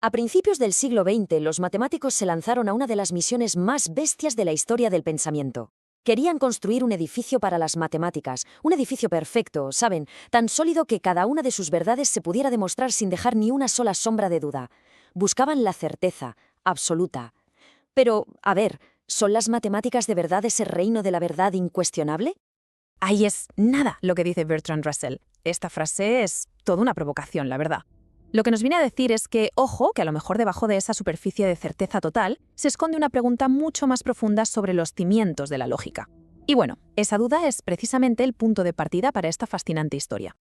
A principios del siglo XX, los matemáticos se lanzaron a una de las misiones más bestias de la historia del pensamiento. Querían construir un edificio para las matemáticas, un edificio perfecto, ¿saben? Tan sólido que cada una de sus verdades se pudiera demostrar sin dejar ni una sola sombra de duda. Buscaban la certeza, absoluta. Pero, a ver, ¿son las matemáticas de verdad ese reino de la verdad incuestionable? Ahí es nada lo que dice Bertrand Russell. Esta frase es toda una provocación, la verdad. Lo que nos viene a decir es que, ojo, que a lo mejor debajo de esa superficie de certeza total se esconde una pregunta mucho más profunda sobre los cimientos de la lógica. Y bueno, esa duda es precisamente el punto de partida para esta fascinante historia.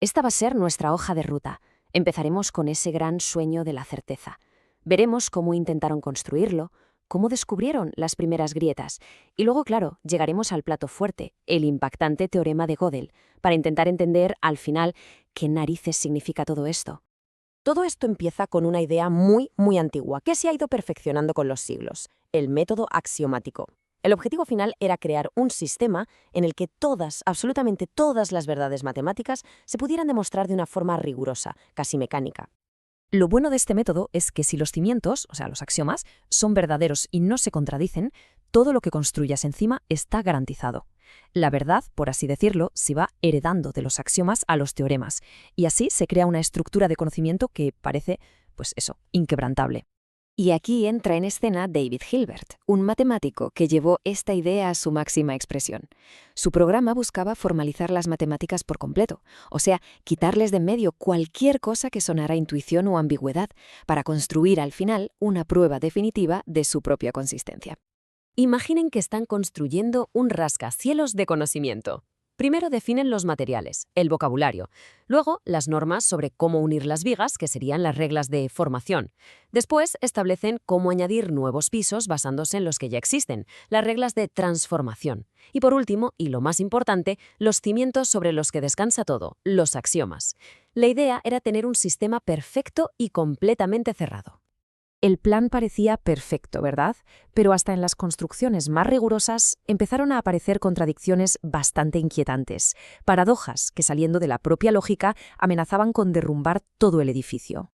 Esta va a ser nuestra hoja de ruta. Empezaremos con ese gran sueño de la certeza. Veremos cómo intentaron construirlo, cómo descubrieron las primeras grietas, y luego, claro, llegaremos al plato fuerte, el impactante teorema de Gödel, para intentar entender, al final, qué narices significa todo esto. Todo esto empieza con una idea muy antigua que se ha ido perfeccionando con los siglos, el método axiomático. El objetivo final era crear un sistema en el que todas, absolutamente todas las verdades matemáticas se pudieran demostrar de una forma rigurosa, casi mecánica. Lo bueno de este método es que si los cimientos, o sea, los axiomas, son verdaderos y no se contradicen, todo lo que construyas encima está garantizado. La verdad, por así decirlo, se va heredando de los axiomas a los teoremas, y así se crea una estructura de conocimiento que parece, pues eso, inquebrantable. Y aquí entra en escena David Hilbert, un matemático que llevó esta idea a su máxima expresión. Su programa buscaba formalizar las matemáticas por completo, o sea, quitarles de en medio cualquier cosa que sonara intuición o ambigüedad, para construir al final una prueba definitiva de su propia consistencia. Imaginen que están construyendo un rascacielos de conocimiento. Primero definen los materiales, el vocabulario, luego las normas sobre cómo unir las vigas, que serían las reglas de formación. Después establecen cómo añadir nuevos pisos basándose en los que ya existen, las reglas de transformación. Y por último, y lo más importante, los cimientos sobre los que descansa todo, los axiomas. La idea era tener un sistema perfecto y completamente cerrado. El plan parecía perfecto, ¿verdad? Pero hasta en las construcciones más rigurosas empezaron a aparecer contradicciones bastante inquietantes, paradojas que, saliendo de la propia lógica, amenazaban con derrumbar todo el edificio.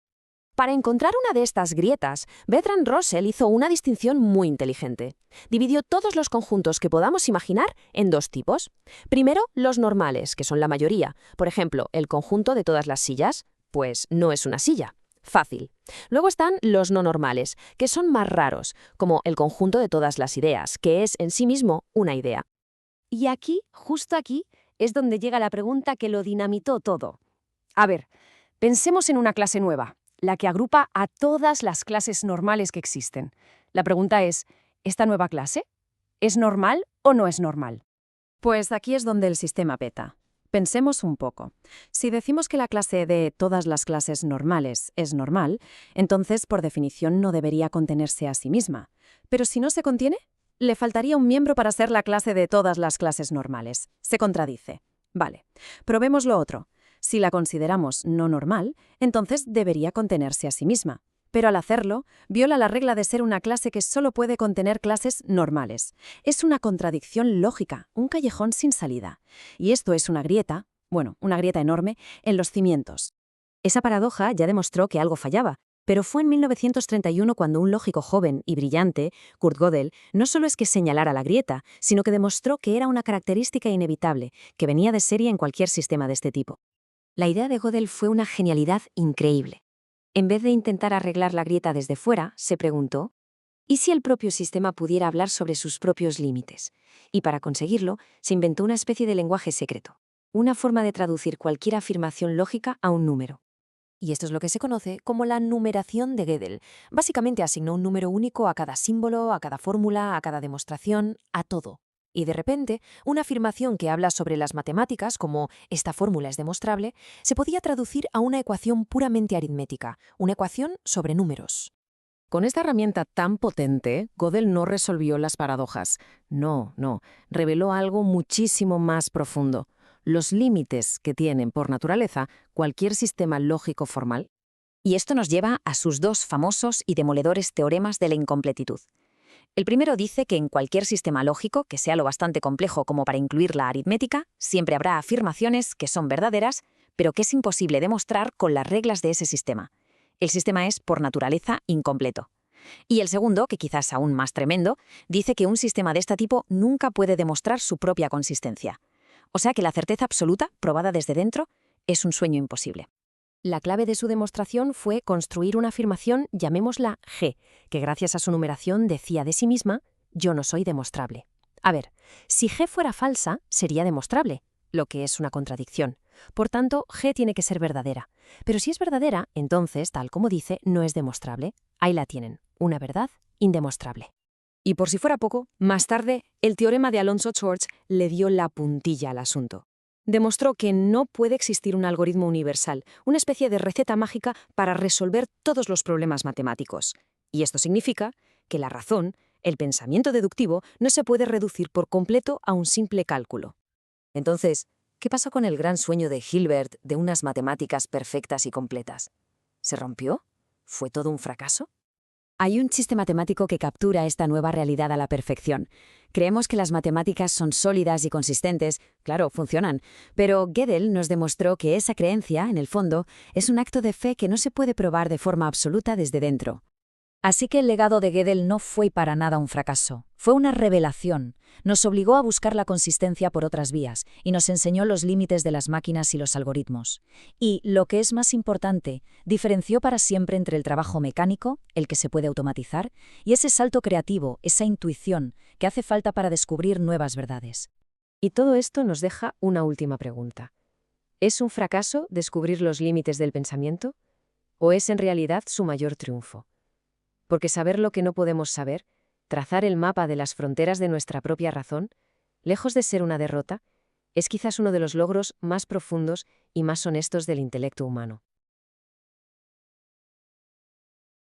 Para encontrar una de estas grietas, Bertrand Russell hizo una distinción muy inteligente. Dividió todos los conjuntos que podamos imaginar en dos tipos. Primero, los normales, que son la mayoría. Por ejemplo, el conjunto de todas las sillas, pues no es una silla. Fácil. Luego están los no normales, que son más raros, como el conjunto de todas las ideas, que es en sí mismo una idea. Y aquí, justo aquí, es donde llega la pregunta que lo dinamitó todo. A ver, pensemos en una clase nueva, la que agrupa a todas las clases normales que existen. La pregunta es, ¿esta nueva clase es normal o no es normal? Pues aquí es donde el sistema peta. Pensemos un poco. Si decimos que la clase de todas las clases normales es normal, entonces por definición no debería contenerse a sí misma. Pero si no se contiene, le faltaría un miembro para ser la clase de todas las clases normales. Se contradice. Vale, probemos lo otro. Si la consideramos no normal, entonces debería contenerse a sí misma. Pero al hacerlo, viola la regla de ser una clase que solo puede contener clases normales. Es una contradicción lógica, un callejón sin salida. Y esto es una grieta, bueno, una grieta enorme, en los cimientos. Esa paradoja ya demostró que algo fallaba, pero fue en 1931 cuando un lógico joven y brillante, Kurt Gödel, no solo es que señalara la grieta, sino que demostró que era una característica inevitable, que venía de serie en cualquier sistema de este tipo. La idea de Gödel fue una genialidad increíble. En vez de intentar arreglar la grieta desde fuera, se preguntó, ¿y si el propio sistema pudiera hablar sobre sus propios límites? Y para conseguirlo, se inventó una especie de lenguaje secreto, una forma de traducir cualquier afirmación lógica a un número. Y esto es lo que se conoce como la numeración de Gödel. Básicamente asignó un número único a cada símbolo, a cada fórmula, a cada demostración, a todo. Y de repente, una afirmación que habla sobre las matemáticas, como esta fórmula es demostrable, se podía traducir a una ecuación puramente aritmética, una ecuación sobre números. Con esta herramienta tan potente, Gödel no resolvió las paradojas. No, reveló algo muchísimo más profundo: los límites que tienen por naturaleza cualquier sistema lógico formal. Y esto nos lleva a sus dos famosos y demoledores teoremas de la incompletitud. El primero dice que en cualquier sistema lógico, que sea lo bastante complejo como para incluir la aritmética, siempre habrá afirmaciones que son verdaderas, pero que es imposible demostrar con las reglas de ese sistema. El sistema es, por naturaleza, incompleto. Y el segundo, que quizás aún más tremendo, dice que un sistema de este tipo nunca puede demostrar su propia consistencia. O sea que la certeza absoluta, probada desde dentro, es un sueño imposible. La clave de su demostración fue construir una afirmación, llamémosla G, que gracias a su numeración decía de sí misma, yo no soy demostrable. A ver, si G fuera falsa, sería demostrable, lo que es una contradicción. Por tanto, G tiene que ser verdadera. Pero si es verdadera, entonces, tal como dice, no es demostrable. Ahí la tienen, una verdad indemostrable. Y por si fuera poco, más tarde, el teorema de Alonso-Schwarz le dio la puntilla al asunto. Demostró que no puede existir un algoritmo universal, una especie de receta mágica para resolver todos los problemas matemáticos. Y esto significa que la razón, el pensamiento deductivo, no se puede reducir por completo a un simple cálculo. Entonces, ¿qué pasó con el gran sueño de Hilbert de unas matemáticas perfectas y completas? ¿Se rompió? ¿Fue todo un fracaso? Hay un chiste matemático que captura esta nueva realidad a la perfección. Creemos que las matemáticas son sólidas y consistentes, claro, funcionan, pero Gödel nos demostró que esa creencia, en el fondo, es un acto de fe que no se puede probar de forma absoluta desde dentro. Así que el legado de Gödel no fue para nada un fracaso, fue una revelación. Nos obligó a buscar la consistencia por otras vías y nos enseñó los límites de las máquinas y los algoritmos. Y, lo que es más importante, diferenció para siempre entre el trabajo mecánico, el que se puede automatizar, y ese salto creativo, esa intuición, que hace falta para descubrir nuevas verdades. Y todo esto nos deja una última pregunta. ¿Es un fracaso descubrir los límites del pensamiento? ¿O es en realidad su mayor triunfo? Porque saber lo que no podemos saber, trazar el mapa de las fronteras de nuestra propia razón, lejos de ser una derrota, es quizás uno de los logros más profundos y más honestos del intelecto humano.